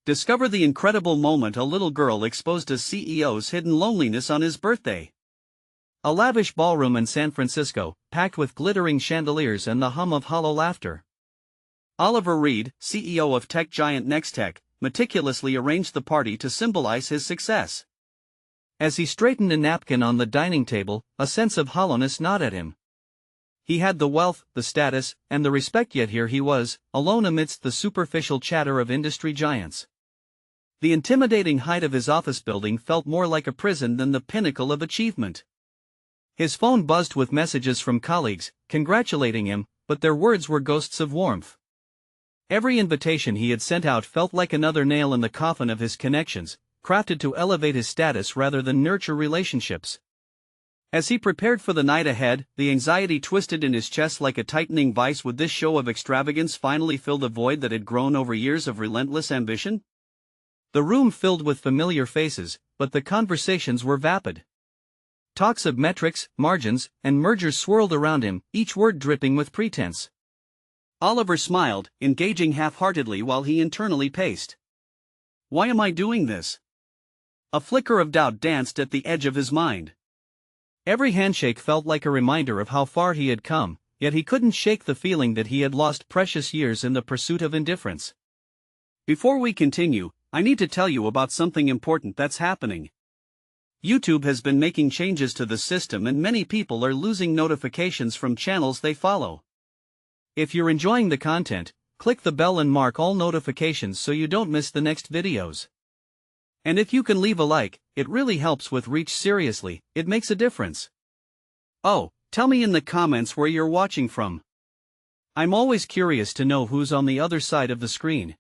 Discover the incredible moment a little girl exposed a CEO's hidden loneliness on his birthday. A lavish ballroom in San Francisco, packed with glittering chandeliers and the hum of hollow laughter. Oliver Reed, CEO of tech giant Nextech, meticulously arranged the party to symbolize his success. As he straightened a napkin on the dining table, a sense of hollowness gnawed at him. He had the wealth, the status, and the respect, yet here he was, alone amidst the superficial chatter of industry giants. The intimidating height of his office building felt more like a prison than the pinnacle of achievement. His phone buzzed with messages from colleagues, congratulating him, but their words were ghosts of warmth. Every invitation he had sent out felt like another nail in the coffin of his connections, crafted to elevate his status rather than nurture relationships. As he prepared for the night ahead, the anxiety twisted in his chest like a tightening vice. Would this show of extravagance finally fill the void that had grown over years of relentless ambition? The room filled with familiar faces, but the conversations were vapid. Talks of metrics, margins, and mergers swirled around him, each word dripping with pretense. Oliver smiled, engaging half-heartedly while he internally paced. Why am I doing this? A flicker of doubt danced at the edge of his mind. Every handshake felt like a reminder of how far he had come, yet he couldn't shake the feeling that he had lost precious years in the pursuit of indifference. Before we continue, I need to tell you about something important that's happening. YouTube has been making changes to the system and many people are losing notifications from channels they follow. If you're enjoying the content, click the bell and mark all notifications so you don't miss the next videos. And if you can leave a like, it really helps with reach. Seriously, it makes a difference. Oh, tell me in the comments where you're watching from. I'm always curious to know who's on the other side of the screen.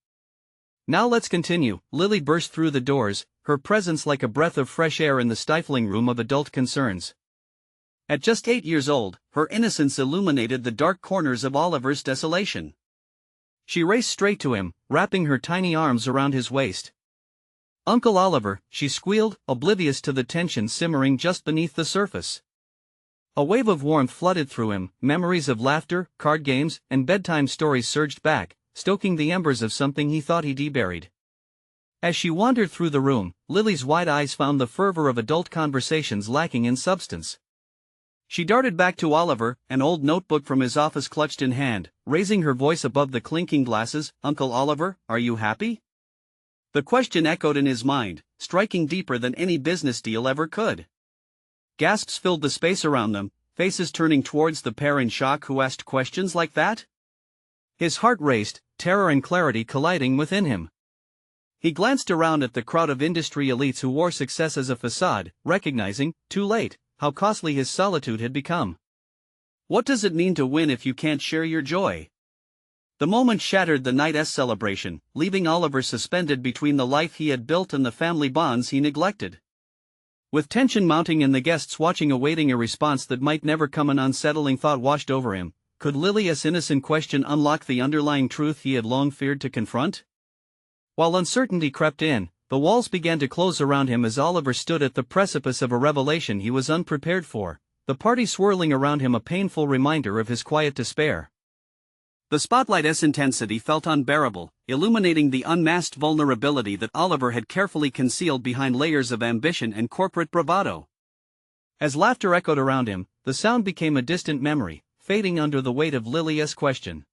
Now let's continue. Lily burst through the doors, her presence like a breath of fresh air in the stifling room of adult concerns. At just 8 years old, her innocence illuminated the dark corners of Oliver's desolation. She raced straight to him, wrapping her tiny arms around his waist. "Uncle Oliver," she squealed, oblivious to the tension simmering just beneath the surface. A wave of warmth flooded through him, memories of laughter, card games, and bedtime stories surged back, stoking the embers of something he thought he'd buried. As she wandered through the room, Lily's wide eyes found the fervor of adult conversations lacking in substance. She darted back to Oliver, an old notebook from his office clutched in hand, raising her voice above the clinking glasses. "Uncle Oliver, are you happy?" The question echoed in his mind, striking deeper than any business deal ever could. Gasps filled the space around them, faces turning towards the pair in shock. Who asked questions like that? His heart raced, terror and clarity colliding within him. He glanced around at the crowd of industry elites who wore success as a facade, recognizing, too late, how costly his solitude had become. What does it mean to win if you can't share your joy? The moment shattered the night's celebration, leaving Oliver suspended between the life he had built and the family bonds he neglected. With tension mounting and the guests watching, awaiting a response that might never come, an unsettling thought washed over him. Could Lily's innocent question unlock the underlying truth he had long feared to confront? While uncertainty crept in, the walls began to close around him as Oliver stood at the precipice of a revelation he was unprepared for, the party swirling around him a painful reminder of his quiet despair. The spotlight's intensity felt unbearable, illuminating the unmasked vulnerability that Oliver had carefully concealed behind layers of ambition and corporate bravado. As laughter echoed around him, the sound became a distant memory, fading under the weight of Lily's question.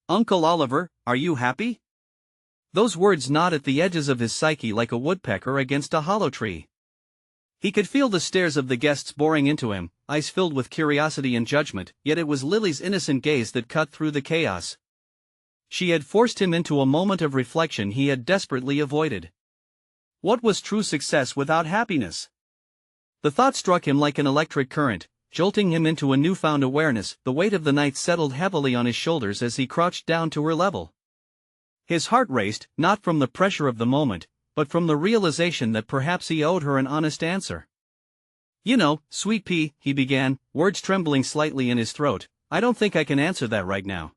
"Uncle Oliver, are you happy?" Those words gnawed at the edges of his psyche like a woodpecker against a hollow tree. He could feel the stares of the guests boring into him, eyes filled with curiosity and judgment, yet it was Lily's innocent gaze that cut through the chaos. She had forced him into a moment of reflection he had desperately avoided. What was true success without happiness? The thought struck him like an electric current, jolting him into a newfound awareness. The weight of the night settled heavily on his shoulders as he crouched down to her level. His heart raced, not from the pressure of the moment, but from the realization that perhaps he owed her an honest answer. "You know, sweet pea," he began, words trembling slightly in his throat, "I don't think I can answer that right now."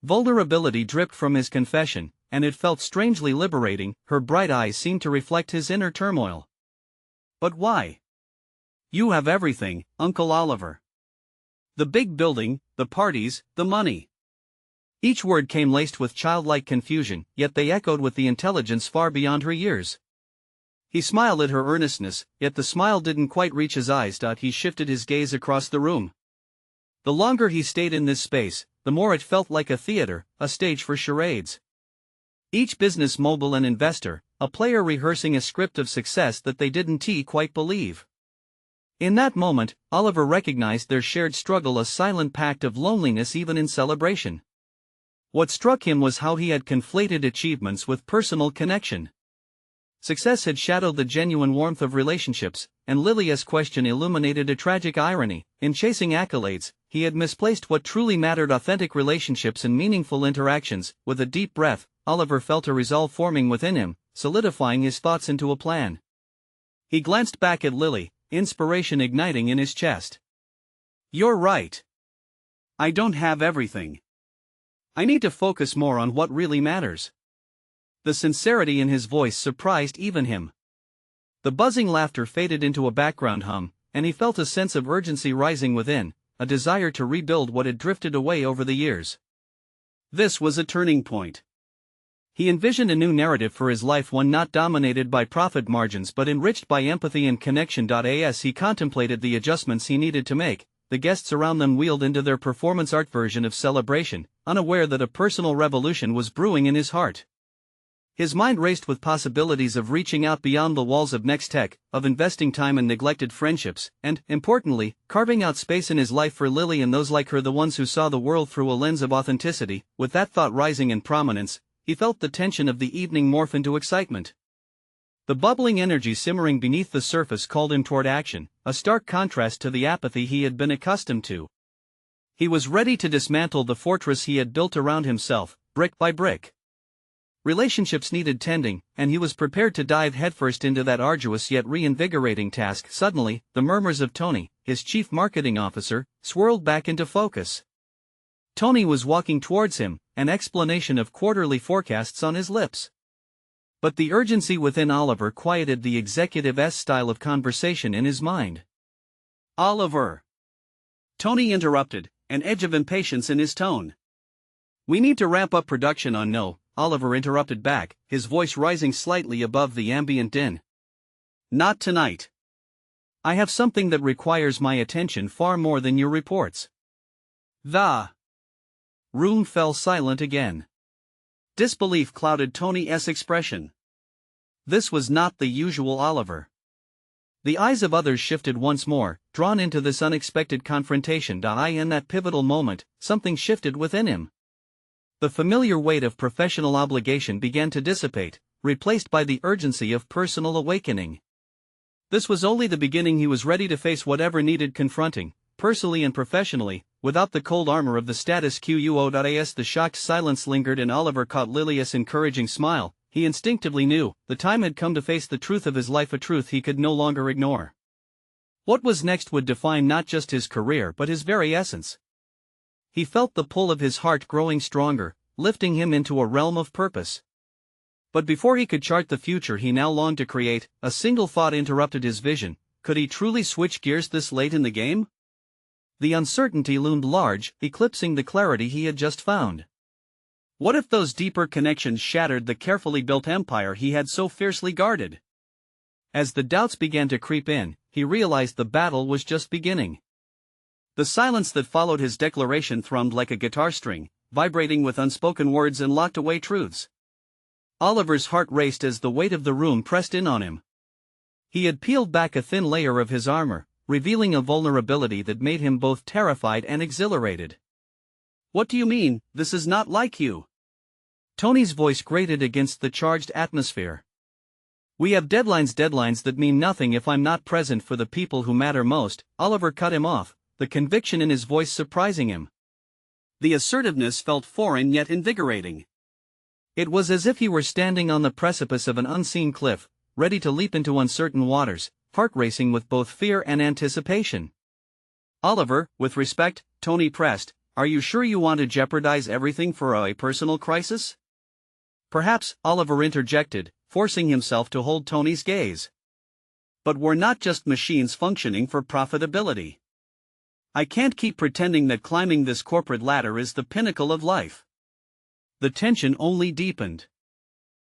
Vulnerability dripped from his confession, and it felt strangely liberating. Her bright eyes seemed to reflect his inner turmoil. "But why? You have everything, Uncle Oliver. The big building, the parties, the money. Each word came laced with childlike confusion, yet they echoed with the intelligence far beyond her years. He smiled at her earnestness, yet the smile didn't quite reach his eyes. He shifted his gaze across the room. The longer he stayed in this space, the more it felt like a theater, a stage for charades. Each business mogul and investor, a player rehearsing a script of success that they didn't quite believe. In that moment, Oliver recognized their shared struggle, a silent pact of loneliness even in celebration. What struck him was how he had conflated achievements with personal connection. Success had shadowed the genuine warmth of relationships, and Lilia's question illuminated a tragic irony. In chasing accolades, he had misplaced what truly mattered: authentic relationships and meaningful interactions. With a deep breath, Oliver felt a resolve forming within him, solidifying his thoughts into a plan. He glanced back at Lily, inspiration igniting in his chest. "You're right. I don't have everything. I need to focus more on what really matters." The sincerity in his voice surprised even him. The buzzing laughter faded into a background hum, and he felt a sense of urgency rising within, a desire to rebuild what had drifted away over the years. This was a turning point. He envisioned a new narrative for his life, one not dominated by profit margins but enriched by empathy and connection. As he contemplated the adjustments he needed to make, the guests around them wheeled into their performance art version of celebration, unaware that a personal revolution was brewing in his heart. His mind raced with possibilities of reaching out beyond the walls of Next Tech, of investing time in neglected friendships, and, importantly, carving out space in his life for Lily and those like her, the ones who saw the world through a lens of authenticity. With that thought rising in prominence, he felt the tension of the evening morph into excitement. The bubbling energy simmering beneath the surface called him toward action, a stark contrast to the apathy he had been accustomed to. He was ready to dismantle the fortress he had built around himself, brick by brick. Relationships needed tending, and he was prepared to dive headfirst into that arduous yet reinvigorating task. Suddenly, the murmurs of Tony, his chief marketing officer, swirled back into focus. Tony was walking towards him, an explanation of quarterly forecasts on his lips. But the urgency within Oliver quieted the executive's style of conversation in his mind. "Oliver," Tony interrupted, an edge of impatience in his tone. "We need to ramp up production on." "No," Oliver interrupted back, his voice rising slightly above the ambient din. "Not tonight. I have something that requires my attention far more than your reports." The room fell silent again. Disbelief clouded Tony's expression. This was not the usual Oliver. The eyes of others shifted once more, drawn into this unexpected confrontation. In that pivotal moment, something shifted within him. The familiar weight of professional obligation began to dissipate, replaced by the urgency of personal awakening. This was only the beginning. He was ready to face whatever needed confronting, personally and professionally, without the cold armor of the status quo. The shocked silence lingered, and Oliver caught Lilia's encouraging smile. He instinctively knew the time had come to face the truth of his life, a truth he could no longer ignore. What was next would define not just his career but his very essence. He felt the pull of his heart growing stronger, lifting him into a realm of purpose. But before he could chart the future he now longed to create, a single thought interrupted his vision. Could he truly switch gears this late in the game? The uncertainty loomed large, eclipsing the clarity he had just found. What if those deeper connections shattered the carefully built empire he had so fiercely guarded? As the doubts began to creep in, he realized the battle was just beginning. The silence that followed his declaration thrummed like a guitar string, vibrating with unspoken words and locked away truths. Oliver's heart raced as the weight of the room pressed in on him. He had peeled back a thin layer of his armor, revealing a vulnerability that made him both terrified and exhilarated. "What do you mean, this is not like you?" Tony's voice grated against the charged atmosphere. "We have deadlines that mean nothing if I'm not present for the people who matter most." Oliver cut him off, the conviction in his voice surprising him. The assertiveness felt foreign yet invigorating. It was as if he were standing on the precipice of an unseen cliff, ready to leap into uncertain waters, heart racing with both fear and anticipation. "Oliver, with respect," Tony pressed, "are you sure you want to jeopardize everything for a personal crisis?" "Perhaps," Oliver interjected, forcing himself to hold Tony's gaze. "But we're not just machines functioning for profitability. I can't keep pretending that climbing this corporate ladder is the pinnacle of life. The tension only deepened.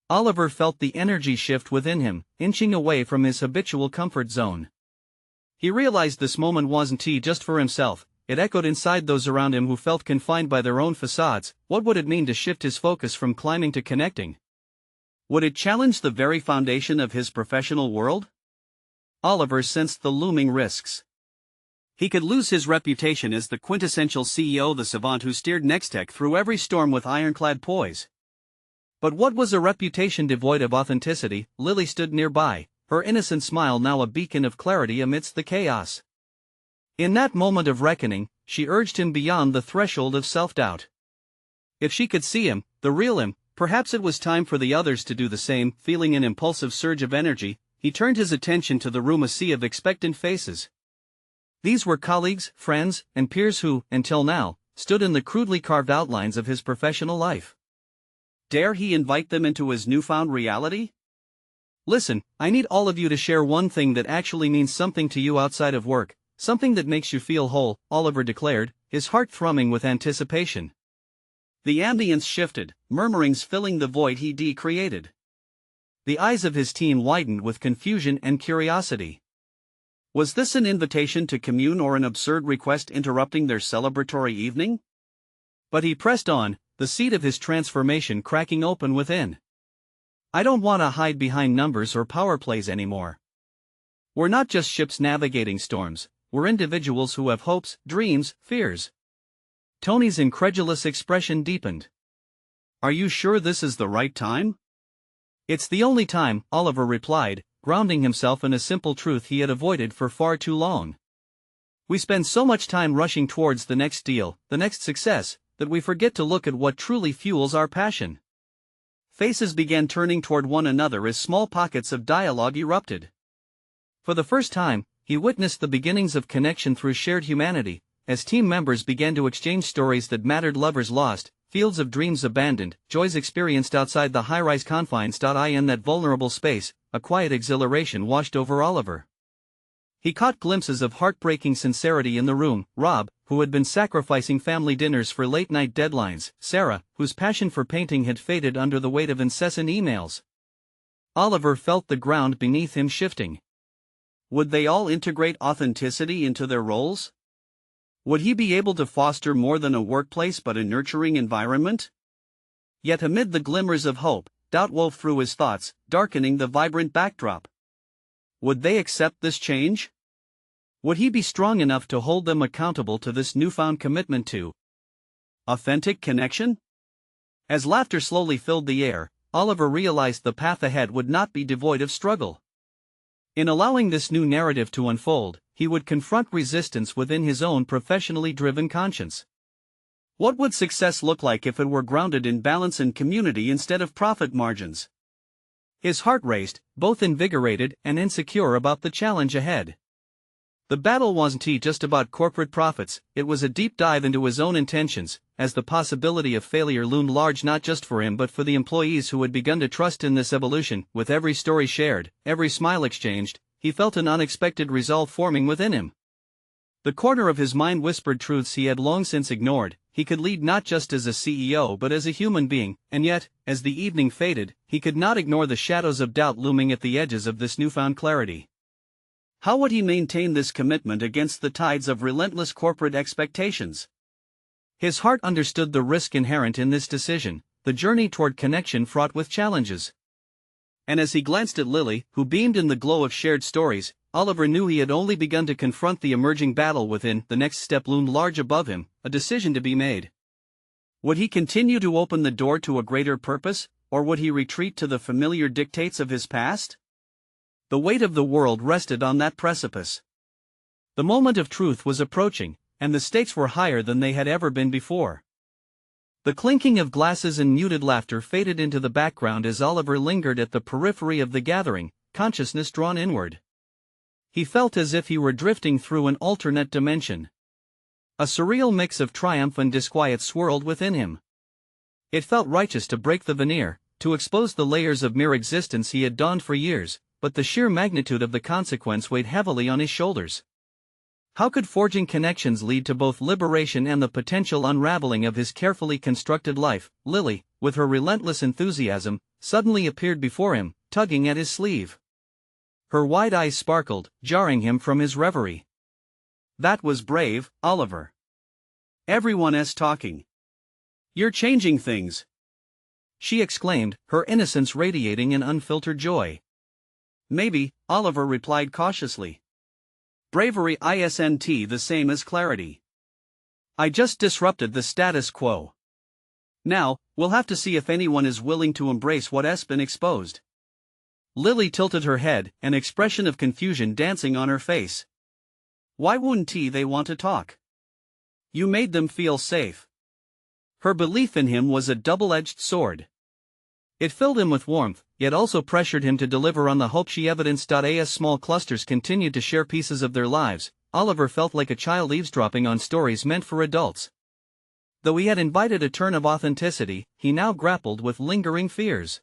Oliver felt the energy shift within him, inching away from his habitual comfort zone. He realized this moment wasn't just for himself, it echoed inside those around him who felt confined by their own facades. What would it mean to shift his focus from climbing to connecting? Would it challenge the very foundation of his professional world? Oliver sensed the looming risks. He could lose his reputation as the quintessential CEO, the savant who steered Nextech through every storm with ironclad poise. But what was a reputation devoid of authenticity? Lily stood nearby, her innocent smile now a beacon of clarity amidst the chaos. In that moment of reckoning, she urged him beyond the threshold of self-doubt. If she could see him, the real him, perhaps it was time for the others to do the same. Feeling an impulsive surge of energy, he turned his attention to the room, a sea of expectant faces. These were colleagues, friends, and peers who, until now, stood in the crudely carved outlines of his professional life. Dare he invite them into his newfound reality? Listen, I need all of you to share one thing that actually means something to you outside of work, something that makes you feel whole, Oliver declared, his heart thrumming with anticipation. The ambience shifted, murmurings filling the void he created. The eyes of his team widened with confusion and curiosity. Was this an invitation to commune or an absurd request interrupting their celebratory evening? But he pressed on, the seed of his transformation cracking open within. I don't want to hide behind numbers or power plays anymore. We're not just ships navigating storms, we're individuals who have hopes, dreams, fears. Tony's incredulous expression deepened. Are you sure this is the right time? It's the only time, Oliver replied, grounding himself in a simple truth he had avoided for far too long. We spend so much time rushing towards the next deal, the next success, that we forget to look at what truly fuels our passion. Faces began turning toward one another as small pockets of dialogue erupted. For the first time, he witnessed the beginnings of connection through shared humanity, as team members began to exchange stories that mattered, lovers lost, fields of dreams abandoned, joys experienced outside the high-rise confines. In that vulnerable space, a quiet exhilaration washed over Oliver. He caught glimpses of heartbreaking sincerity in the room. Rob, who had been sacrificing family dinners for late-night deadlines, Sarah, whose passion for painting had faded under the weight of incessant emails. Oliver felt the ground beneath him shifting. Would they all integrate authenticity into their roles? Would he be able to foster more than a workplace but a nurturing environment? Yet amid the glimmers of hope, doubt wove through his thoughts, darkening the vibrant backdrop. Would they accept this change? Would he be strong enough to hold them accountable to this newfound commitment to authentic connection? As laughter slowly filled the air, Oliver realized the path ahead would not be devoid of struggle. In allowing this new narrative to unfold, he would confront resistance within his own professionally driven conscience. What would success look like if it were grounded in balance and community instead of profit margins? His heart raced, both invigorated and insecure about the challenge ahead. The battle wasn't just about corporate profits, it was a deep dive into his own intentions, as the possibility of failure loomed large not just for him but for the employees who had begun to trust in this evolution. With every story shared, every smile exchanged, he felt an unexpected resolve forming within him. The corner of his mind whispered truths he had long since ignored. He could lead not just as a CEO but as a human being, and yet, as the evening faded, he could not ignore the shadows of doubt looming at the edges of this newfound clarity. How would he maintain this commitment against the tides of relentless corporate expectations? His heart understood the risk inherent in this decision, the journey toward connection fraught with challenges. And as he glanced at Lily, who beamed in the glow of shared stories, Oliver knew he had only begun to confront the emerging battle within. The next step loomed large above him, a decision to be made. Would he continue to open the door to a greater purpose, or would he retreat to the familiar dictates of his past? The weight of the world rested on that precipice. The moment of truth was approaching, and the stakes were higher than they had ever been before. The clinking of glasses and muted laughter faded into the background as Oliver lingered at the periphery of the gathering, consciousness drawn inward. He felt as if he were drifting through an alternate dimension. A surreal mix of triumph and disquiet swirled within him. It felt righteous to break the veneer, to expose the layers of mere existence he had donned for years, but the sheer magnitude of the consequence weighed heavily on his shoulders. How could forging connections lead to both liberation and the potential unraveling of his carefully constructed life? Lily, with her relentless enthusiasm, suddenly appeared before him, tugging at his sleeve. Her wide eyes sparkled, jarring him from his reverie. "That was brave, Oliver. Everyone's talking. You're changing things," she exclaimed, her innocence radiating in unfiltered joy. "Maybe," Oliver replied cautiously. "Bravery isn't the same as clarity. I just disrupted the status quo. Now, we'll have to see if anyone is willing to embrace what's been exposed." Lily tilted her head, an expression of confusion dancing on her face. "Why wouldn't they want to talk? You made them feel safe." Her belief in him was a double-edged sword. It filled him with warmth, yet also pressured him to deliver on the hope she evidenced. As small clusters continued to share pieces of their lives, Oliver felt like a child eavesdropping on stories meant for adults. Though he had invited a turn of authenticity, he now grappled with lingering fears.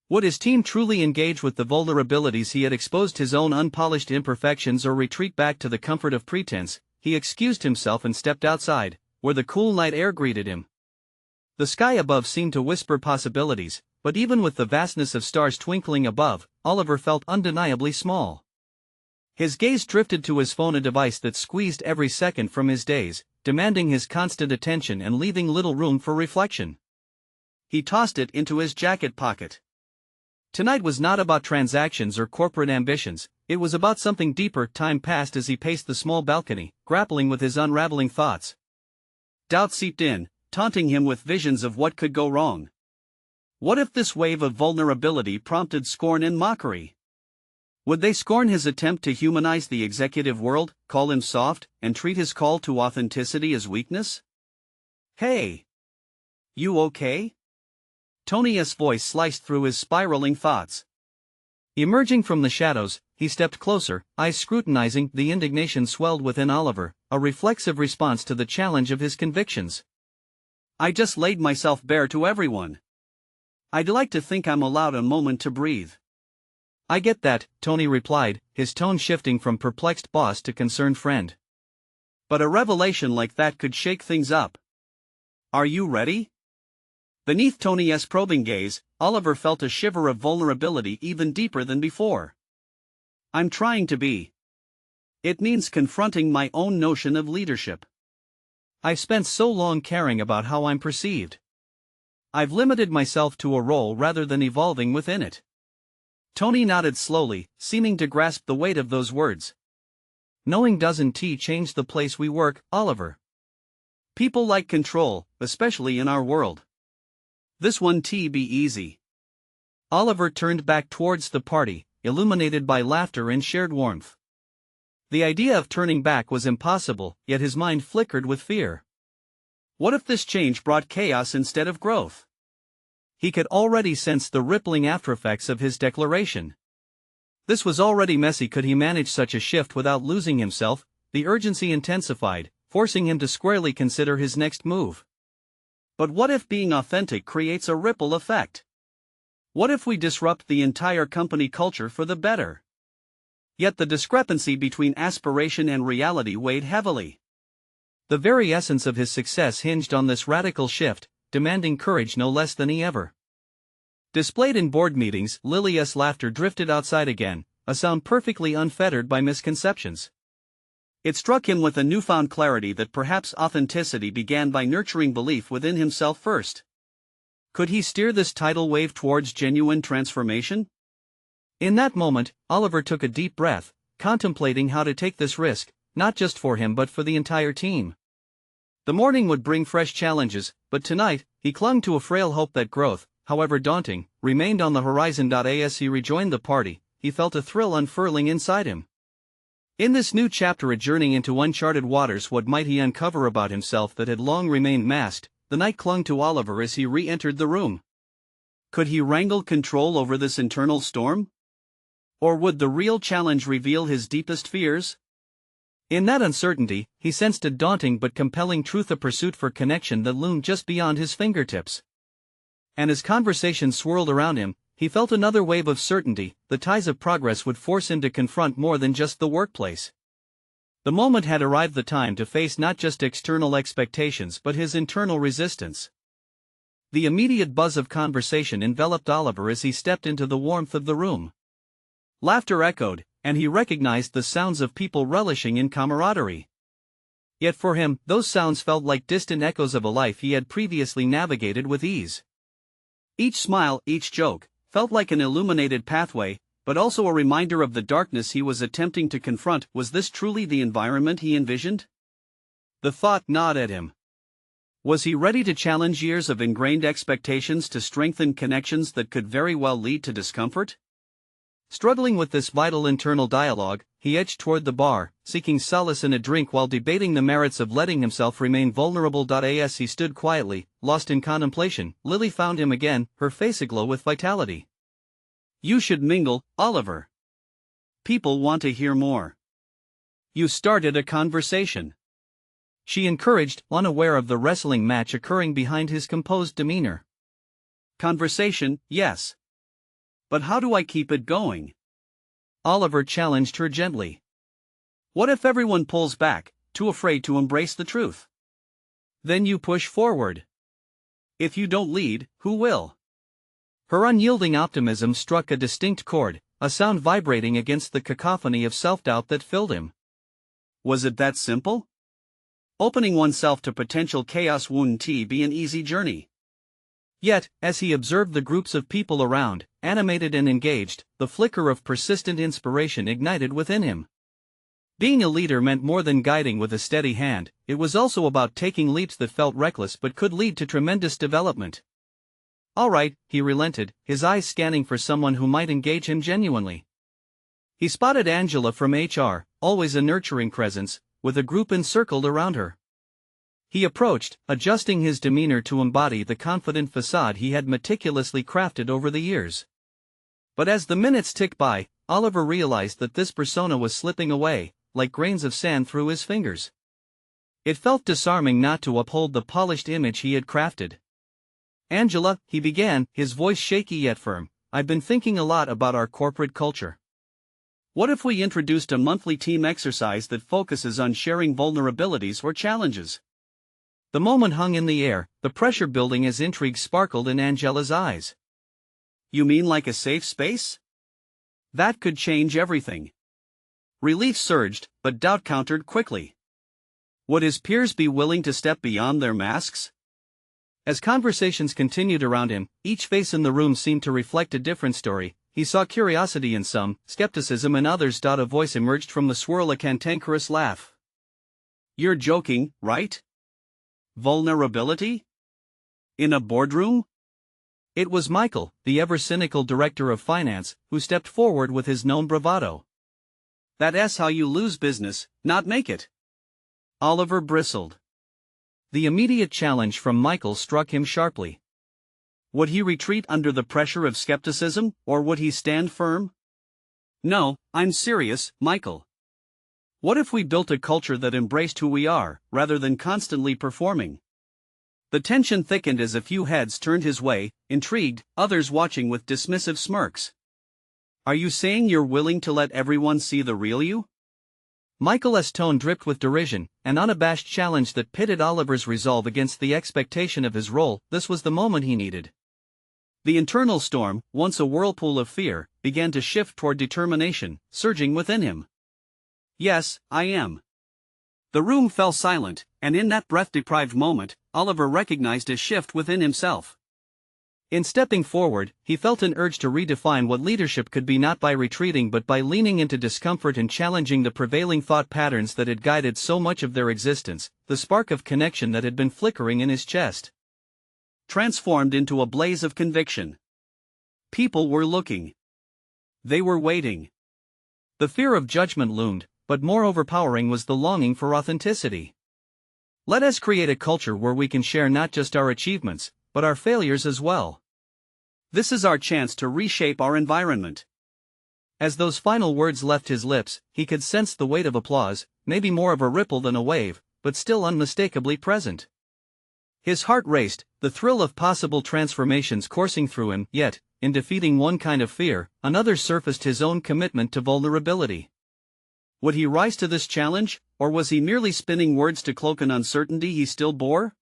Would his team truly engage with the vulnerabilities he had exposed, his own unpolished imperfections, or retreat back to the comfort of pretense? He excused himself and stepped outside, where the cool night air greeted him. The sky above seemed to whisper possibilities, but even with the vastness of stars twinkling above, Oliver felt undeniably small. His gaze drifted to his phone, a device that squeezed every second from his days, demanding his constant attention and leaving little room for reflection. He tossed it into his jacket pocket. Tonight was not about transactions or corporate ambitions, it was about something deeper. Time passed as he paced the small balcony, grappling with his unraveling thoughts. Doubt seeped in, taunting him with visions of what could go wrong. What if this wave of vulnerability prompted scorn and mockery? Would they scorn his attempt to humanize the executive world, call him soft, and treat his call to authenticity as weakness? "Hey! You okay?" Tony's voice sliced through his spiraling thoughts. Emerging from the shadows, he stepped closer, eyes scrutinizing. The indignation swelled within Oliver, a reflexive response to the challenge of his convictions. "I just laid myself bare to everyone. I'd like to think I'm allowed a moment to breathe." "I get that," Tony replied, his tone shifting from perplexed boss to concerned friend. "But a revelation like that could shake things up. Are you ready?" Beneath Tony's probing gaze, Oliver felt a shiver of vulnerability even deeper than before. "I'm trying to be. It means confronting my own notion of leadership. I've spent so long caring about how I'm perceived. I've limited myself to a role rather than evolving within it." Tony nodded slowly, seeming to grasp the weight of those words. "Knowing doesn't change the place we work, Oliver. People like control, especially in our world. This one be easy." Oliver turned back towards the party, illuminated by laughter and shared warmth. The idea of turning back was impossible, yet his mind flickered with fear. What if this change brought chaos instead of growth? He could already sense the rippling aftereffects of his declaration. This was already messy. Could he manage such a shift without losing himself? The urgency intensified, forcing him to squarely consider his next move. But what if being authentic creates a ripple effect? What if we disrupt the entire company culture for the better? Yet the discrepancy between aspiration and reality weighed heavily. The very essence of his success hinged on this radical shift, demanding courage no less than he ever displayed in board meetings. Lily's laughter drifted outside again, a sound perfectly unfettered by misconceptions. It struck him with a newfound clarity that perhaps authenticity began by nurturing belief within himself first. Could he steer this tidal wave towards genuine transformation? In that moment, Oliver took a deep breath, contemplating how to take this risk, not just for him but for the entire team. The morning would bring fresh challenges, but tonight, he clung to a frail hope that growth, however daunting, remained on the horizon. As he rejoined the party, he felt a thrill unfurling inside him. In this new chapter, a journey into uncharted waters, what might he uncover about himself that had long remained masked? The night clung to Oliver as he re-entered the room. Could he wrangle control over this internal storm? Or would the real challenge reveal his deepest fears? In that uncertainty, he sensed a daunting but compelling truth, a pursuit for connection that loomed just beyond his fingertips. And as conversation swirled around him, he felt another wave of certainty. The tides of progress would force him to confront more than just the workplace. The moment had arrived, the time to face not just external expectations but his internal resistance. The immediate buzz of conversation enveloped Oliver as he stepped into the warmth of the room. Laughter echoed, and he recognized the sounds of people relishing in camaraderie. Yet for him, those sounds felt like distant echoes of a life he had previously navigated with ease. Each smile, each joke, felt like an illuminated pathway, but also a reminder of the darkness he was attempting to confront. Was this truly the environment he envisioned? The thought gnawed at him. Was he ready to challenge years of ingrained expectations to strengthen connections that could very well lead to discomfort? Struggling with this vital internal dialogue, he edged toward the bar, seeking solace in a drink while debating the merits of letting himself remain vulnerable. As he stood quietly, lost in contemplation, Lily found him again, her face aglow with vitality. "You should mingle, Oliver. People want to hear more." "You started a conversation," she encouraged, unaware of the wrestling match occurring behind his composed demeanor. "Conversation, yes. But how do I keep it going?" Oliver challenged her gently. "What if everyone pulls back, too afraid to embrace the truth? Then you push forward. If you don't lead, who will?" Her unyielding optimism struck a distinct chord, a sound vibrating against the cacophony of self-doubt that filled him. Was it that simple? Opening oneself to potential chaos wouldn't be an easy journey. Yet, as he observed the groups of people around, animated and engaged, the flicker of persistent inspiration ignited within him. Being a leader meant more than guiding with a steady hand, it was also about taking leaps that felt reckless but could lead to tremendous development. "All right," he relented, his eyes scanning for someone who might engage him genuinely. He spotted Angela from HR, always a nurturing presence, with a group encircled around her. He approached, adjusting his demeanor to embody the confident facade he had meticulously crafted over the years. But as the minutes ticked by, Oliver realized that this persona was slipping away, like grains of sand through his fingers. It felt disarming not to uphold the polished image he had crafted. "Angela," he began, his voice shaky yet firm, "I've been thinking a lot about our corporate culture. What if we introduced a monthly team exercise that focuses on sharing vulnerabilities or challenges?" The moment hung in the air, the pressure building as intrigue sparkled in Angela's eyes. "You mean like a safe space? That could change everything." Relief surged, but doubt countered quickly. Would his peers be willing to step beyond their masks? As conversations continued around him, each face in the room seemed to reflect a different story. He saw curiosity in some, skepticism in others. A voice emerged from the swirl, a cantankerous laugh. "You're joking, right? Vulnerability? In a boardroom?" It was Michael, the ever-cynical director of finance, who stepped forward with his known bravado. "That's how you lose business, not make it." Oliver bristled. The immediate challenge from Michael struck him sharply. Would he retreat under the pressure of skepticism, or would he stand firm? "No, I'm serious, Michael. What if we built a culture that embraced who we are, rather than constantly performing?" The tension thickened as a few heads turned his way, intrigued, others watching with dismissive smirks. "Are you saying you're willing to let everyone see the real you?" Michael's tone dripped with derision, an unabashed challenge that pitted Oliver's resolve against the expectation of his role. This was the moment he needed. The internal storm, once a whirlpool of fear, began to shift toward determination, surging within him. "Yes, I am." The room fell silent, and in that breath-deprived moment, Oliver recognized a shift within himself. In stepping forward, he felt an urge to redefine what leadership could be, not by retreating but by leaning into discomfort and challenging the prevailing thought patterns that had guided so much of their existence. The spark of connection that had been flickering in his chest transformed into a blaze of conviction. People were looking. They were waiting. The fear of judgment loomed, but more overpowering was the longing for authenticity. Let us create a culture where we can share not just our achievements, but our failures as well. This is our chance to reshape our environment. As those final words left his lips, he could sense the weight of applause, maybe more of a ripple than a wave, but still unmistakably present. His heart raced, the thrill of possible transformations coursing through him, yet, in defeating one kind of fear, another surfaced: his own commitment to vulnerability. Would he rise to this challenge, or was he merely spinning words to cloak an uncertainty he still bore?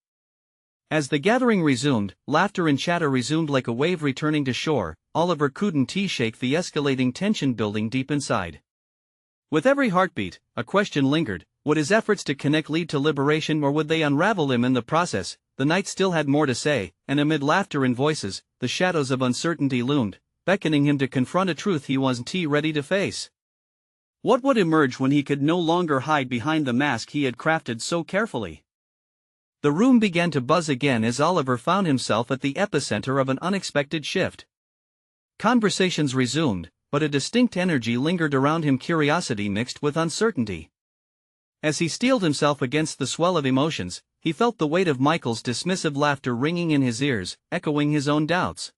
As the gathering resumed, laughter and chatter resumed like a wave returning to shore. Oliver couldn't shake the escalating tension building deep inside. With every heartbeat, a question lingered: would his efforts to connect lead to liberation, or would they unravel him in the process? The night still had more to say, and amid laughter and voices, the shadows of uncertainty loomed, beckoning him to confront a truth he wasn't ready to face. What would emerge when he could no longer hide behind the mask he had crafted so carefully? The room began to buzz again as Oliver found himself at the epicenter of an unexpected shift. Conversations resumed, but a distinct energy lingered around him, curiosity mixed with uncertainty. As he steeled himself against the swell of emotions, he felt the weight of Michael's dismissive laughter ringing in his ears, echoing his own doubts.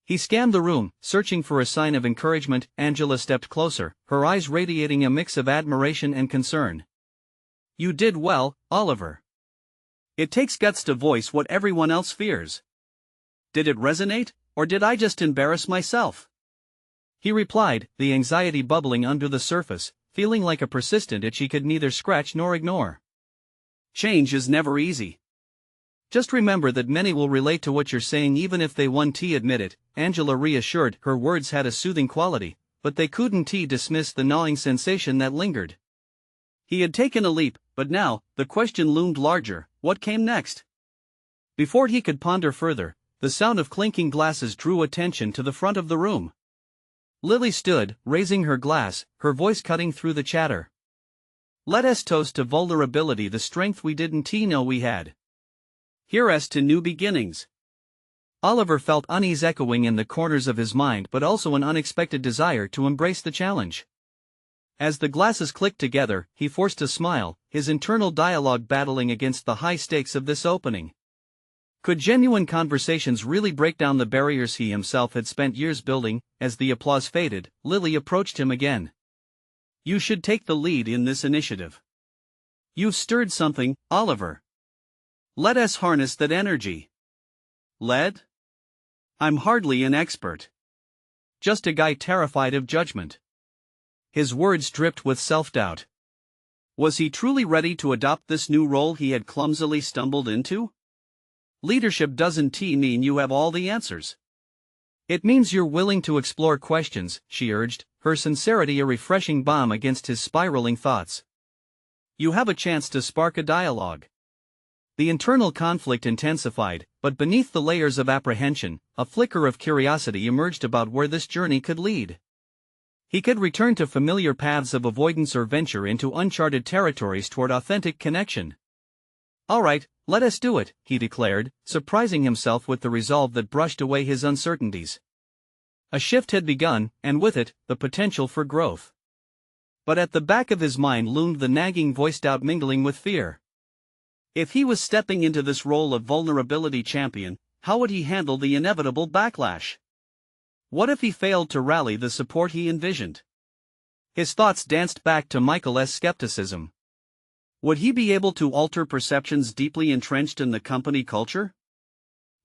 He scanned the room, searching for a sign of encouragement. Angela stepped closer, her eyes radiating a mix of admiration and concern. "You did well, Oliver. It takes guts to voice what everyone else fears. Did it resonate, or did I just embarrass myself?" He replied, the anxiety bubbling under the surface, feeling like a persistent itch he could neither scratch nor ignore. "Change is never easy. Just remember that many will relate to what you're saying even if they won't admit it," Angela reassured. Her words had a soothing quality, but they couldn't dismiss the gnawing sensation that lingered. He had taken a leap, but now, the question loomed larger: what came next? Before he could ponder further, the sound of clinking glasses drew attention to the front of the room. Lily stood, raising her glass, her voice cutting through the chatter. "Let us toast to vulnerability, the strength we didn't know we had. Here's to new beginnings." Oliver felt unease echoing in the corners of his mind, but also an unexpected desire to embrace the challenge. As the glasses clicked together, he forced a smile, his internal dialogue battling against the high stakes of this opening. Could genuine conversations really break down the barriers he himself had spent years building? As the applause faded, Lily approached him again. "You should take the lead in this initiative. You've stirred something, Oliver. Let us harness that energy." "Led? I'm hardly an expert. Just a guy terrified of judgment." His words dripped with self-doubt. Was he truly ready to adopt this new role he had clumsily stumbled into? Leadership doesn't mean you have all the answers. It means you're willing to explore questions, she urged, her sincerity a refreshing balm against his spiraling thoughts. You have a chance to spark a dialogue. The internal conflict intensified, but beneath the layers of apprehension, a flicker of curiosity emerged about where this journey could lead. He could return to familiar paths of avoidance or venture into uncharted territories toward authentic connection. "All right, let us do it," he declared, surprising himself with the resolve that brushed away his uncertainties. A shift had begun, and with it, the potential for growth. But at the back of his mind loomed the nagging voice, doubt mingling with fear. If he was stepping into this role of vulnerability champion, how would he handle the inevitable backlash? What if he failed to rally the support he envisioned? His thoughts danced back to Michael's skepticism. Would he be able to alter perceptions deeply entrenched in the company culture?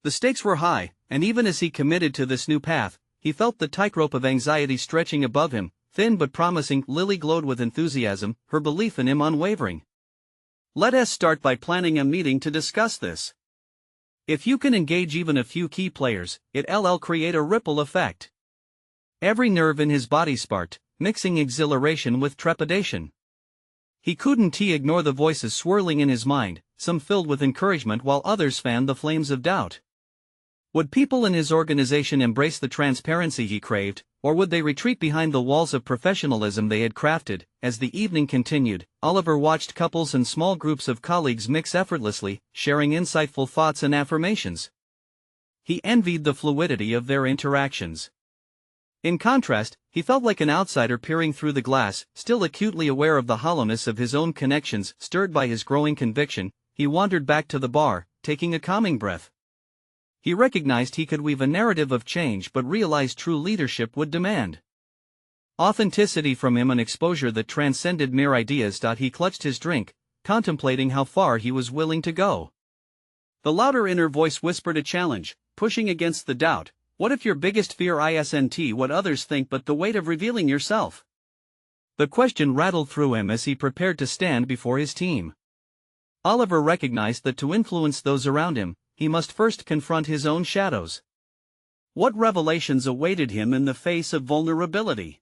The stakes were high, and even as he committed to this new path, he felt the tightrope of anxiety stretching above him, thin but promising. Lily glowed with enthusiasm, her belief in him unwavering. "Let us start by planning a meeting to discuss this. If you can engage even a few key players, it'll create a ripple effect." Every nerve in his body sparked, mixing exhilaration with trepidation. He couldn't ignore the voices swirling in his mind, some filled with encouragement while others fanned the flames of doubt. Would people in his organization embrace the transparency he craved, or would they retreat behind the walls of professionalism they had crafted? As the evening continued, Oliver watched couples and small groups of colleagues mix effortlessly, sharing insightful thoughts and affirmations. He envied the fluidity of their interactions. In contrast, he felt like an outsider peering through the glass, still acutely aware of the hollowness of his own connections. Stirred by his growing conviction, he wandered back to the bar, taking a calming breath. He recognized he could weave a narrative of change, but realized true leadership would demand authenticity from him, an exposure that transcended mere ideas. He clutched his drink, contemplating how far he was willing to go. The louder inner voice whispered a challenge, pushing against the doubt. What if your biggest fear isn't what others think but the weight of revealing yourself? The question rattled through him as he prepared to stand before his team. Oliver recognized that to influence those around him, he must first confront his own shadows. What revelations awaited him in the face of vulnerability?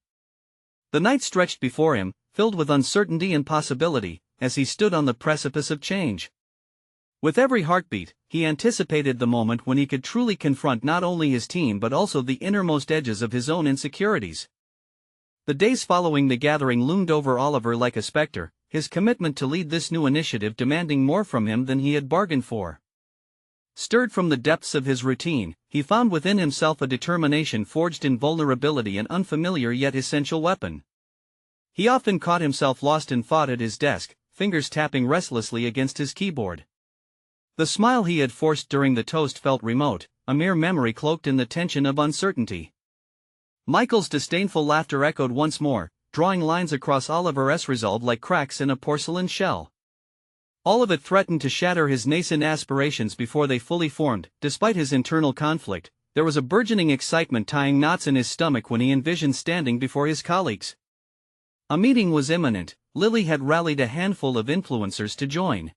The night stretched before him, filled with uncertainty and possibility, as he stood on the precipice of change. With every heartbeat, he anticipated the moment when he could truly confront not only his team but also the innermost edges of his own insecurities. The days following the gathering loomed over Oliver like a specter, his commitment to lead this new initiative demanding more from him than he had bargained for. Stirred from the depths of his routine, he found within himself a determination forged in vulnerability, an unfamiliar yet essential weapon. He often caught himself lost in thought at his desk, fingers tapping restlessly against his keyboard. The smile he had forced during the toast felt remote, a mere memory cloaked in the tension of uncertainty. Michael's disdainful laughter echoed once more, drawing lines across Oliver's resolve like cracks in a porcelain shell. All of it threatened to shatter his nascent aspirations before they fully formed. Despite his internal conflict, there was a burgeoning excitement tying knots in his stomach when he envisioned standing before his colleagues. A meeting was imminent. Lily had rallied a handful of influencers to join.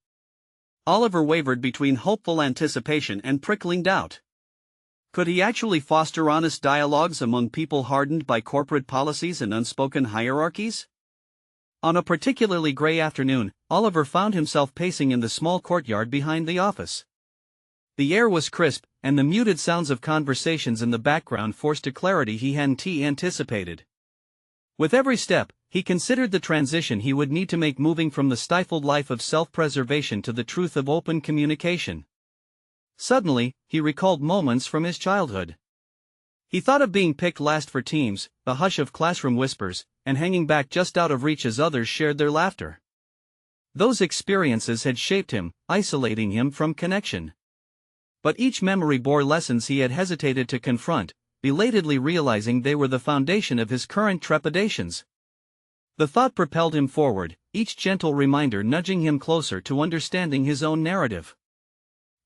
Oliver wavered between hopeful anticipation and prickling doubt. Could he actually foster honest dialogues among people hardened by corporate policies and unspoken hierarchies? On a particularly gray afternoon, Oliver found himself pacing in the small courtyard behind the office. The air was crisp, and the muted sounds of conversations in the background forced a clarity he hadn't anticipated. With every step, he considered the transition he would need to make, moving from the stifled life of self-preservation to the truth of open communication. Suddenly, he recalled moments from his childhood. He thought of being picked last for teams, the hush of classroom whispers, and hanging back just out of reach as others shared their laughter. Those experiences had shaped him, isolating him from connection. But each memory bore lessons he had hesitated to confront, belatedly realizing they were the foundation of his current trepidations. The thought propelled him forward, each gentle reminder nudging him closer to understanding his own narrative.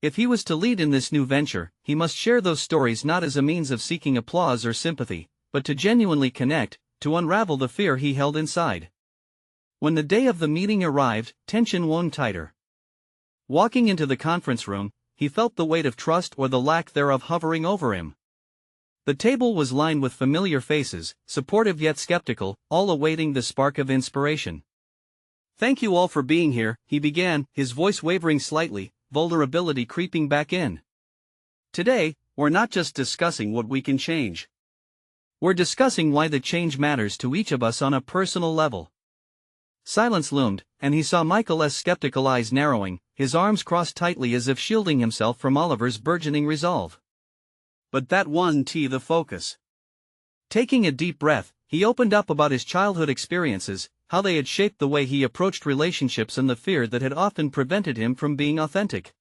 If he was to lead in this new venture, he must share those stories not as a means of seeking applause or sympathy, but to genuinely connect, to unravel the fear he held inside. When the day of the meeting arrived, tension wound tighter. Walking into the conference room, he felt the weight of trust or the lack thereof hovering over him. The table was lined with familiar faces, supportive yet skeptical, all awaiting the spark of inspiration. "Thank you all for being here," he began, his voice wavering slightly, vulnerability creeping back in. "Today, we're not just discussing what we can change. We're discussing why the change matters to each of us on a personal level." Silence loomed, and he saw Michael's skeptical eyes narrowing, his arms crossed tightly as if shielding himself from Oliver's burgeoning resolve. But that wasn't the focus. Taking a deep breath, he opened up about his childhood experiences, how they had shaped the way he approached relationships and the fear that had often prevented him from being authentic.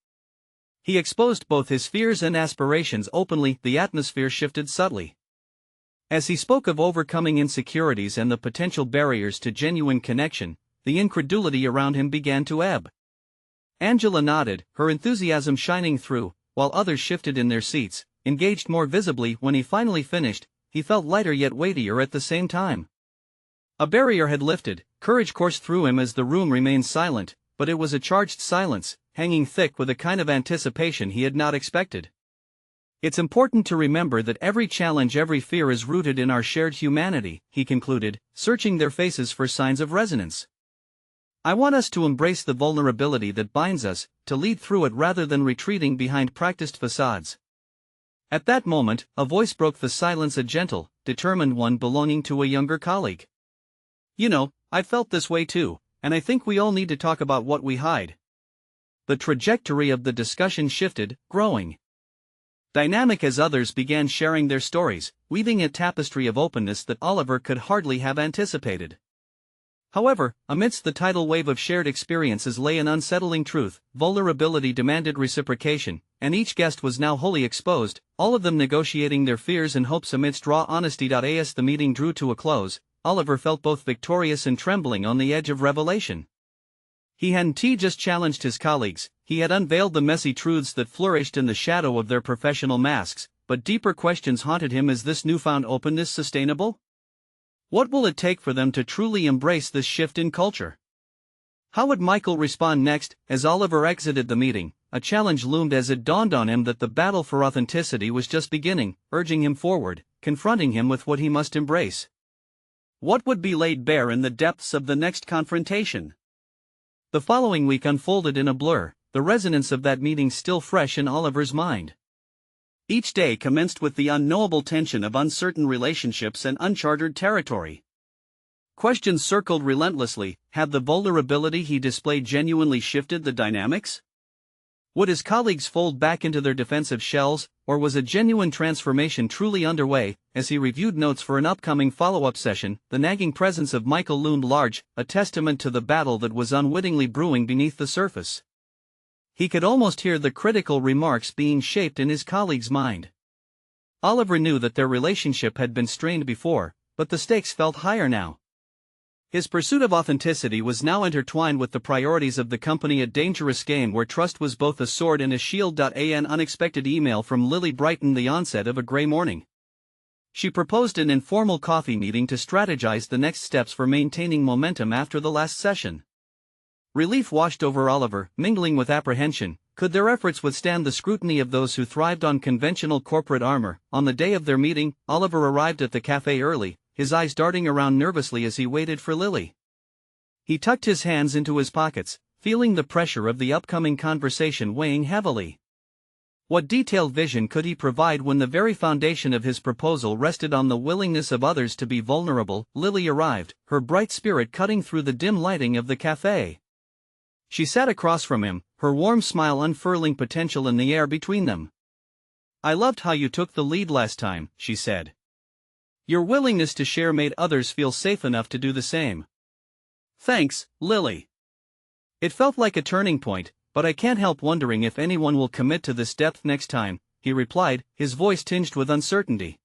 He exposed both his fears and aspirations openly. The atmosphere shifted subtly. As he spoke of overcoming insecurities and the potential barriers to genuine connection, the incredulity around him began to ebb. Angela nodded, her enthusiasm shining through, while others shifted in their seats, engaged more visibly. When he finally finished, he felt lighter yet weightier at the same time. A barrier had lifted, courage coursed through him as the room remained silent, but it was a charged silence, hanging thick with a kind of anticipation he had not expected. "It's important to remember that every challenge, every fear is rooted in our shared humanity," he concluded, searching their faces for signs of resonance. "I want us to embrace the vulnerability that binds us, to lead through it rather than retreating behind practiced facades." At that moment, a voice broke the silence, a gentle, determined one belonging to a younger colleague. "You know, I felt this way too, and I think we all need to talk about what we hide." The trajectory of the discussion shifted, growing dynamic as others began sharing their stories, weaving a tapestry of openness that Oliver could hardly have anticipated. However, amidst the tidal wave of shared experiences lay an unsettling truth: vulnerability demanded reciprocation, and each guest was now wholly exposed, all of them negotiating their fears and hopes amidst raw honesty. As the meeting drew to a close, Oliver felt both victorious and trembling on the edge of revelation. He hadn't just challenged his colleagues, he had unveiled the messy truths that flourished in the shadow of their professional masks, but deeper questions haunted him. Is this newfound openness sustainable? What will it take for them to truly embrace this shift in culture? How would Michael respond next? As Oliver exited the meeting, a challenge loomed as it dawned on him that the battle for authenticity was just beginning, urging him forward, confronting him with what he must embrace. What would be laid bare in the depths of the next confrontation? The following week unfolded in a blur, the resonance of that meeting still fresh in Oliver's mind. Each day commenced with the unknowable tension of uncertain relationships and uncharted territory. Questions circled relentlessly: had the vulnerability he displayed genuinely shifted the dynamics? Would his colleagues fold back into their defensive shells, or was a genuine transformation truly underway? As he reviewed notes for an upcoming follow-up session, the nagging presence of Michael loomed large, a testament to the battle that was unwittingly brewing beneath the surface. He could almost hear the critical remarks being shaped in his colleague's mind. Oliver knew that their relationship had been strained before, but the stakes felt higher now. His pursuit of authenticity was now intertwined with the priorities of the company, a dangerous game where trust was both a sword and a shield. An unexpected email from Lily brightened the onset of a gray morning. She proposed an informal coffee meeting to strategize the next steps for maintaining momentum after the last session. Relief washed over Oliver, mingling with apprehension. Could their efforts withstand the scrutiny of those who thrived on conventional corporate armor? On the day of their meeting, Oliver arrived at the cafe early, his eyes darting around nervously as he waited for Lily. He tucked his hands into his pockets, feeling the pressure of the upcoming conversation weighing heavily. What detailed vision could he provide when the very foundation of his proposal rested on the willingness of others to be vulnerable? Lily arrived, her bright spirit cutting through the dim lighting of the cafe. She sat across from him, her warm smile unfurling potential in the air between them. "I loved how you took the lead last time," she said. "Your willingness to share made others feel safe enough to do the same." "Thanks, Lily. It felt like a turning point, but I can't help wondering if anyone will commit to this depth next time," he replied, his voice tinged with uncertainty.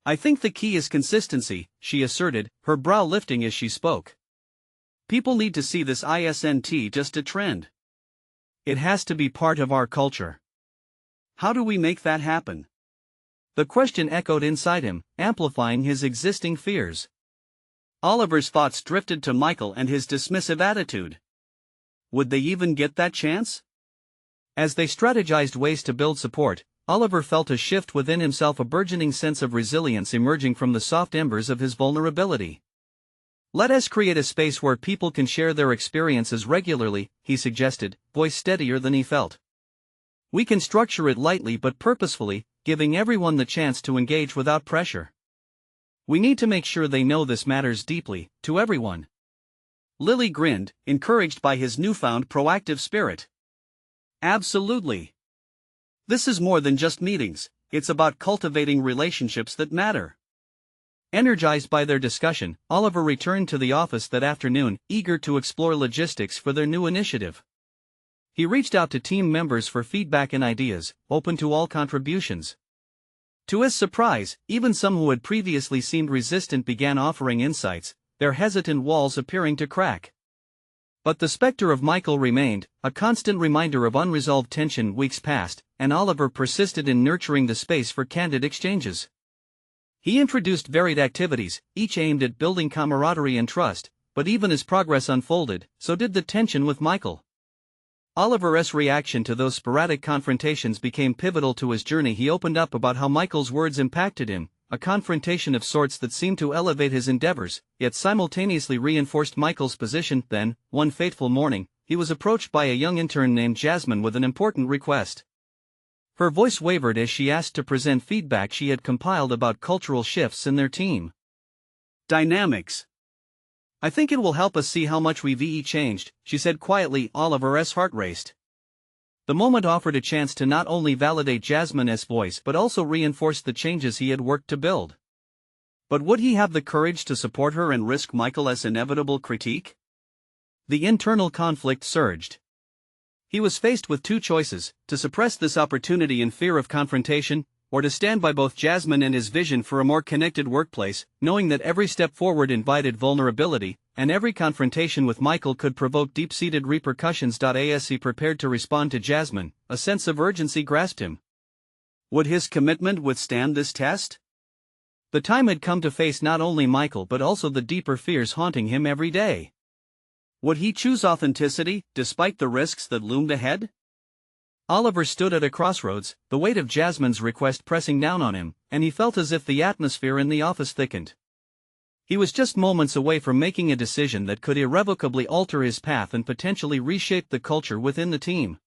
"I think the key is consistency," she asserted, her brow lifting as she spoke. "People need to see this isn't just a trend. It has to be part of our culture. How do we make that happen?" The question echoed inside him, amplifying his existing fears. Oliver's thoughts drifted to Michael and his dismissive attitude. Would they even get that chance? As they strategized ways to build support, Oliver felt a shift within himself, a burgeoning sense of resilience emerging from the soft embers of his vulnerability. "Let us create a space where people can share their experiences regularly," he suggested, voice steadier than he felt. "We can structure it lightly but purposefully, giving everyone the chance to engage without pressure. We need to make sure they know this matters deeply, to everyone." Lily grinned, encouraged by his newfound proactive spirit. "Absolutely. This is more than just meetings, it's about cultivating relationships that matter." Energized by their discussion, Oliver returned to the office that afternoon, eager to explore logistics for their new initiative. He reached out to team members for feedback and ideas, open to all contributions. To his surprise, even some who had previously seemed resistant began offering insights, their hesitant walls appearing to crack. But the specter of Michael remained, a constant reminder of unresolved tension. Weeks passed, and Oliver persisted in nurturing the space for candid exchanges. He introduced varied activities, each aimed at building camaraderie and trust, but even as progress unfolded, so did the tension with Michael. Oliver's reaction to those sporadic confrontations became pivotal to his journey. He opened up about how Michael's words impacted him, a confrontation of sorts that seemed to elevate his endeavors, yet simultaneously reinforced Michael's position. Then, one fateful morning, he was approached by a young intern named Jasmine with an important request. Her voice wavered as she asked to present feedback she had compiled about cultural shifts in their team dynamics. "I think it will help us see how much we've changed," she said quietly. Oliver's heart raced. The moment offered a chance to not only validate Jasmine's voice but also reinforce the changes he had worked to build. But would he have the courage to support her and risk Michael's inevitable critique? The internal conflict surged. He was faced with two choices: to suppress this opportunity in fear of confrontation, or to stand by both Jasmine and his vision for a more connected workplace, knowing that every step forward invited vulnerability, and every confrontation with Michael could provoke deep-seated repercussions. As he prepared to respond to Jasmine, a sense of urgency grasped him. Would his commitment withstand this test? The time had come to face not only Michael but also the deeper fears haunting him every day. Would he choose authenticity, despite the risks that loomed ahead? Oliver stood at a crossroads, the weight of Jasmine's request pressing down on him, and he felt as if the atmosphere in the office thickened. He was just moments away from making a decision that could irrevocably alter his path and potentially reshape the culture within the team.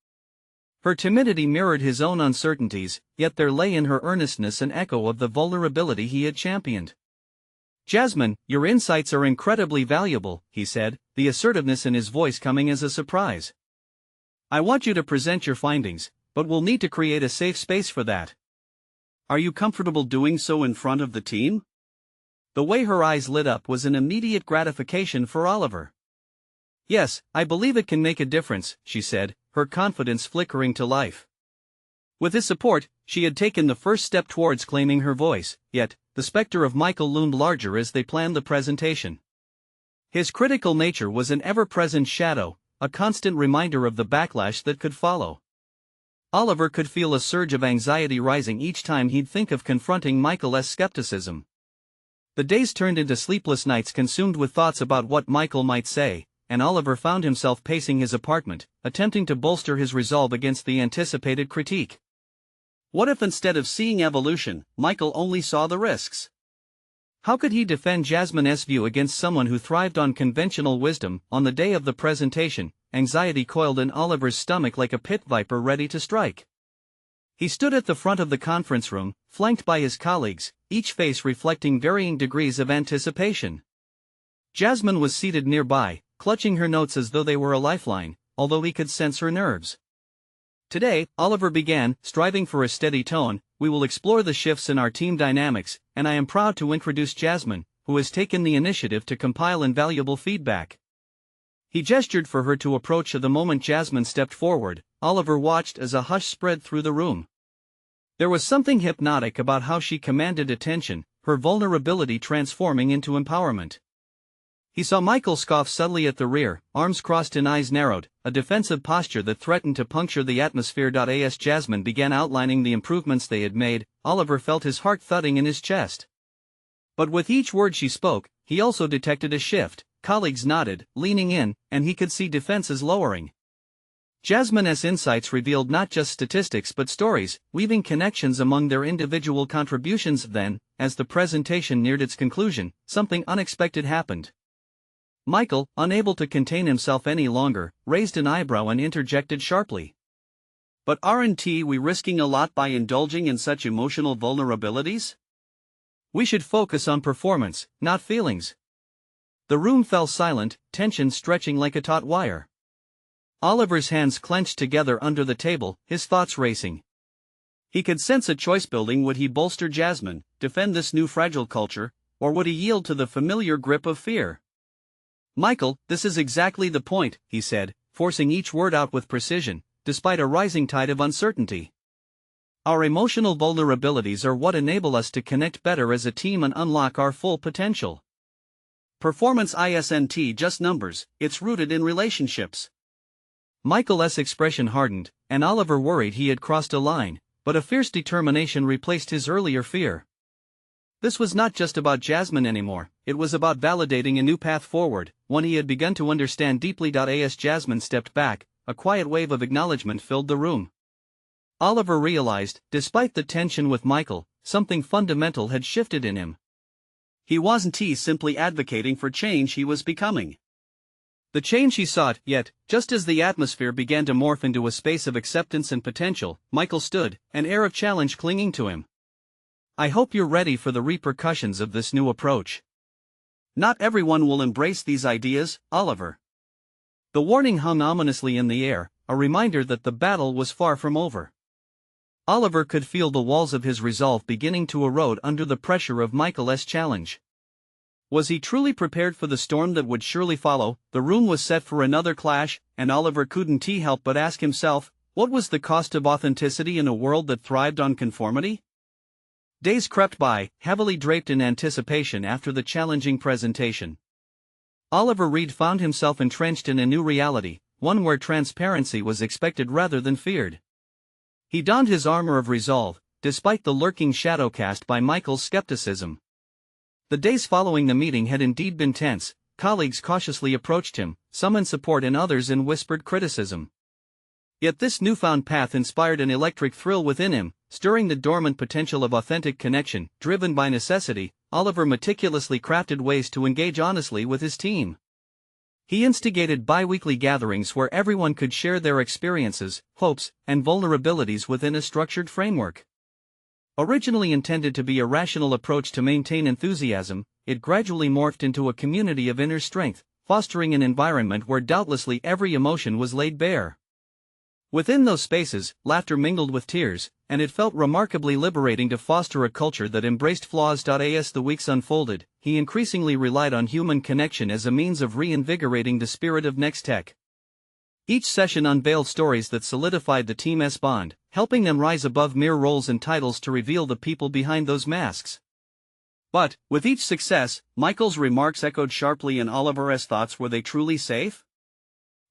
Her timidity mirrored his own uncertainties, yet there lay in her earnestness an echo of the vulnerability he had championed. "Jasmine, your insights are incredibly valuable," he said, the assertiveness in his voice coming as a surprise. "I want you to present your findings, but we'll need to create a safe space for that. Are you comfortable doing so in front of the team?" The way her eyes lit up was an immediate gratification for Oliver. "Yes, I believe it can make a difference," she said, her confidence flickering to life. With his support, she had taken the first step towards claiming her voice, yet, the specter of Michael loomed larger as they planned the presentation. His critical nature was an ever-present shadow, a constant reminder of the backlash that could follow. Oliver could feel a surge of anxiety rising each time he'd think of confronting Michael's skepticism. The days turned into sleepless nights consumed with thoughts about what Michael might say, and Oliver found himself pacing his apartment, attempting to bolster his resolve against the anticipated critique. What if instead of seeing evolution, Michael only saw the risks? How could he defend Jasmine's view against someone who thrived on conventional wisdom? On the day of the presentation, anxiety coiled in Oliver's stomach like a pit viper ready to strike. He stood at the front of the conference room, flanked by his colleagues, each face reflecting varying degrees of anticipation. Jasmine was seated nearby, clutching her notes as though they were a lifeline, although he could sense her nerves. "Today," Oliver began, striving for a steady tone, "we will explore the shifts in our team dynamics, and I am proud to introduce Jasmine, who has taken the initiative to compile invaluable feedback." He gestured for her to approach. The moment Jasmine stepped forward, Oliver watched as a hush spread through the room. There was something hypnotic about how she commanded attention, her vulnerability transforming into empowerment. He saw Michael scoff subtly at the rear, arms crossed and eyes narrowed, a defensive posture that threatened to puncture the atmosphere. As Jasmine began outlining the improvements they had made, Oliver felt his heart thudding in his chest. But with each word she spoke, he also detected a shift. Colleagues nodded, leaning in, and he could see defenses lowering. Jasmine's insights revealed not just statistics but stories, weaving connections among their individual contributions. Then, as the presentation neared its conclusion, something unexpected happened. Michael, unable to contain himself any longer, raised an eyebrow and interjected sharply. "But aren't we risking a lot by indulging in such emotional vulnerabilities? We should focus on performance, not feelings." The room fell silent, tension stretching like a taut wire. Oliver's hands clenched together under the table, his thoughts racing. He could sense a choice building. Would he bolster Jasmine, defend this new fragile culture, or would he yield to the familiar grip of fear? "Michael, this is exactly the point," he said, forcing each word out with precision, despite a rising tide of uncertainty. "Our emotional vulnerabilities are what enable us to connect better as a team and unlock our full potential. Performance isn't just numbers, it's rooted in relationships." Michael's expression hardened, and Oliver worried he had crossed a line, but a fierce determination replaced his earlier fear. This was not just about Jasmine anymore, it was about validating a new path forward, one he had begun to understand deeply. As Jasmine stepped back, a quiet wave of acknowledgement filled the room. Oliver realized, despite the tension with Michael, something fundamental had shifted in him. He wasn't simply advocating for change, he was becoming the change he sought. Yet, just as the atmosphere began to morph into a space of acceptance and potential, Michael stood, an air of challenge clinging to him. "I hope you're ready for the repercussions of this new approach. Not everyone will embrace these ideas, Oliver." The warning hung ominously in the air, a reminder that the battle was far from over. Oliver could feel the walls of his resolve beginning to erode under the pressure of Michael's challenge. Was he truly prepared for the storm that would surely follow? The room was set for another clash, and Oliver couldn't help but ask himself, what was the cost of authenticity in a world that thrived on conformity? Days crept by, heavily draped in anticipation after the challenging presentation. Oliver Reed found himself entrenched in a new reality, one where transparency was expected rather than feared. He donned his armor of resolve, despite the lurking shadow cast by Michael's skepticism. The days following the meeting had indeed been tense. Colleagues cautiously approached him, some in support and others in whispered criticism. Yet this newfound path inspired an electric thrill within him, stirring the dormant potential of authentic connection. Driven by necessity, Oliver meticulously crafted ways to engage honestly with his team. He instigated bi-weekly gatherings where everyone could share their experiences, hopes, and vulnerabilities within a structured framework. Originally intended to be a rational approach to maintain enthusiasm, it gradually morphed into a community of inner strength, fostering an environment where doubtlessly every emotion was laid bare. Within those spaces, laughter mingled with tears, and it felt remarkably liberating to foster a culture that embraced flaws. As the weeks unfolded, he increasingly relied on human connection as a means of reinvigorating the spirit of Nextech. Each session unveiled stories that solidified the team's bond, helping them rise above mere roles and titles to reveal the people behind those masks. But, with each success, Michael's remarks echoed sharply in Oliver's thoughts. Were they truly safe?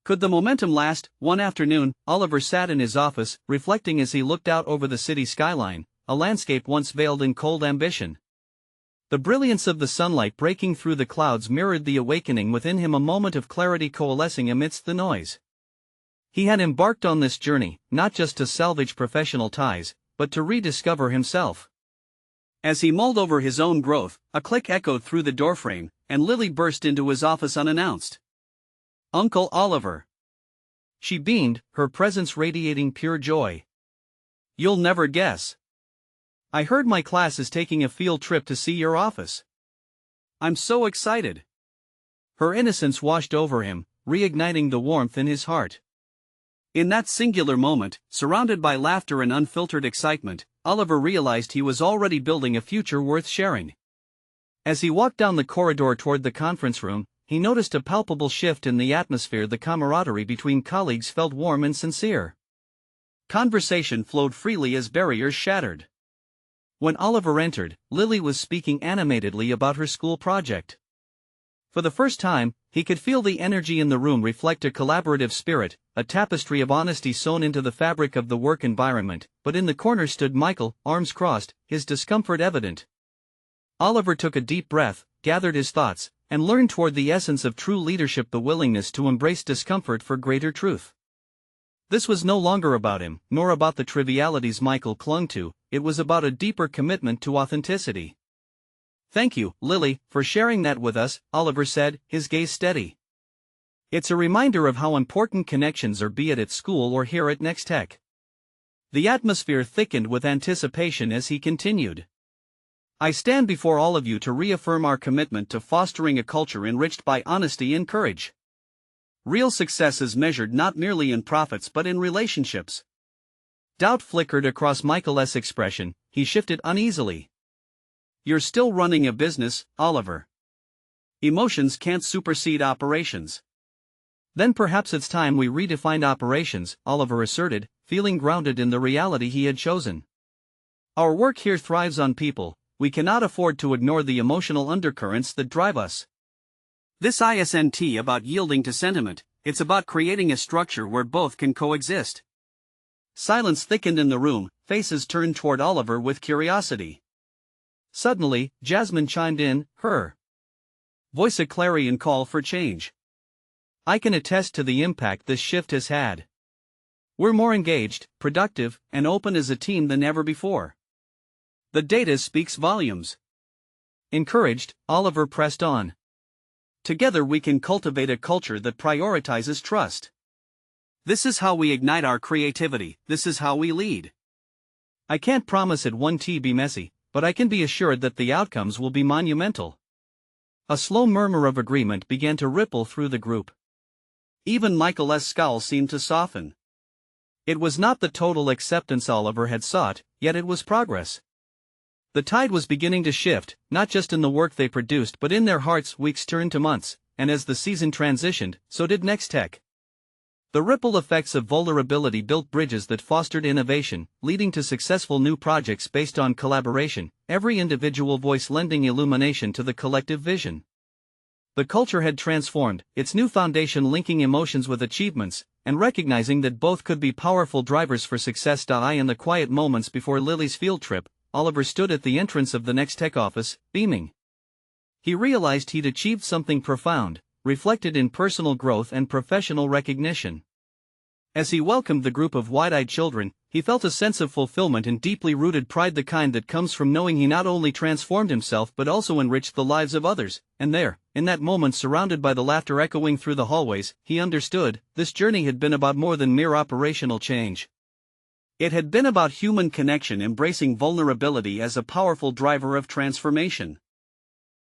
Could the momentum last? One afternoon, Oliver sat in his office, reflecting as he looked out over the city skyline, a landscape once veiled in cold ambition. The brilliance of the sunlight breaking through the clouds mirrored the awakening within him, a moment of clarity coalescing amidst the noise. He had embarked on this journey, not just to salvage professional ties, but to rediscover himself. As he mulled over his own growth, a click echoed through the doorframe, and Lily burst into his office unannounced. "Uncle Oliver." She beamed, her presence radiating pure joy. "You'll never guess. I heard my class is taking a field trip to see your office. I'm so excited." Her innocence washed over him, reigniting the warmth in his heart. In that singular moment, surrounded by laughter and unfiltered excitement, Oliver realized he was already building a future worth sharing. As he walked down the corridor toward the conference room, he noticed a palpable shift in the atmosphere. The camaraderie between colleagues felt warm and sincere. Conversation flowed freely as barriers shattered. When Oliver entered, Lily was speaking animatedly about her school project. For the first time, he could feel the energy in the room reflect a collaborative spirit, a tapestry of honesty sewn into the fabric of the work environment. But in the corner stood Michael, arms crossed, his discomfort evident. Oliver took a deep breath, gathered his thoughts, and learned toward the essence of true leadership: the willingness to embrace discomfort for greater truth. This was no longer about him, nor about the trivialities Michael clung to. It was about a deeper commitment to authenticity. "Thank you, Lily, for sharing that with us," Oliver said, his gaze steady. "It's a reminder of how important connections are, be it at school or here at Nextech." The atmosphere thickened with anticipation as he continued. "I stand before all of you to reaffirm our commitment to fostering a culture enriched by honesty and courage. Real success is measured not merely in profits but in relationships." Doubt flickered across Michael's expression. He shifted uneasily. "You're still running a business, Oliver. Emotions can't supersede operations." "Then perhaps it's time we redefined operations," Oliver asserted, feeling grounded in the reality he had chosen. "Our work here thrives on people. We cannot afford to ignore the emotional undercurrents that drive us. This isn't about yielding to sentiment, it's about creating a structure where both can coexist." Silence thickened in the room, faces turned toward Oliver with curiosity. Suddenly, Jasmine chimed in, her voice a clarion call for change. "I can attest to the impact this shift has had. We're more engaged, productive, and open as a team than ever before. The data speaks volumes." Encouraged, Oliver pressed on. "Together we can cultivate a culture that prioritizes trust. This is how we ignite our creativity, this is how we lead. I can't promise it won't be messy, but I can be assured that the outcomes will be monumental." A slow murmur of agreement began to ripple through the group. Even Michael's scowl seemed to soften. It was not the total acceptance Oliver had sought, yet it was progress. The tide was beginning to shift, not just in the work they produced but in their hearts. Weeks turned to months, and as the season transitioned, so did Nextech. The ripple effects of vulnerability built bridges that fostered innovation, leading to successful new projects based on collaboration, every individual voice lending illumination to the collective vision. The culture had transformed, its new foundation linking emotions with achievements, and recognizing that both could be powerful drivers for success. In the quiet moments before Lily's field trip, Oliver stood at the entrance of the Nextech office, beaming. he realized he'd achieved something profound, reflected in personal growth and professional recognition. As he welcomed the group of wide-eyed children, he felt a sense of fulfillment and deeply rooted pride, the kind that comes from knowing he not only transformed himself but also enriched the lives of others. And there, in that moment, surrounded by the laughter echoing through the hallways, he understood, this journey had been about more than mere operational change. It had been about human connection, embracing vulnerability as a powerful driver of transformation.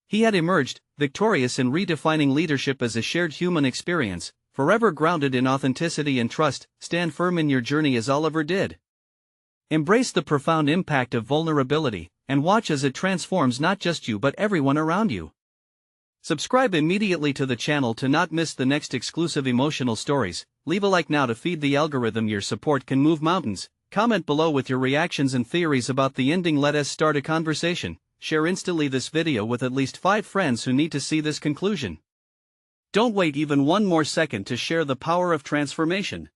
He had emerged, victorious in redefining leadership as a shared human experience, forever grounded in authenticity and trust. Stand firm in your journey as Oliver did. Embrace the profound impact of vulnerability, and watch as it transforms not just you but everyone around you. Subscribe immediately to the channel to not miss the next exclusive emotional stories. Leave a like now to feed the algorithm. Your support can move mountains. Comment below with your reactions and theories about the ending. Let us start a conversation. Share instantly this video with at least 5 friends who need to see this conclusion. Don't wait even one more second to share the power of transformation.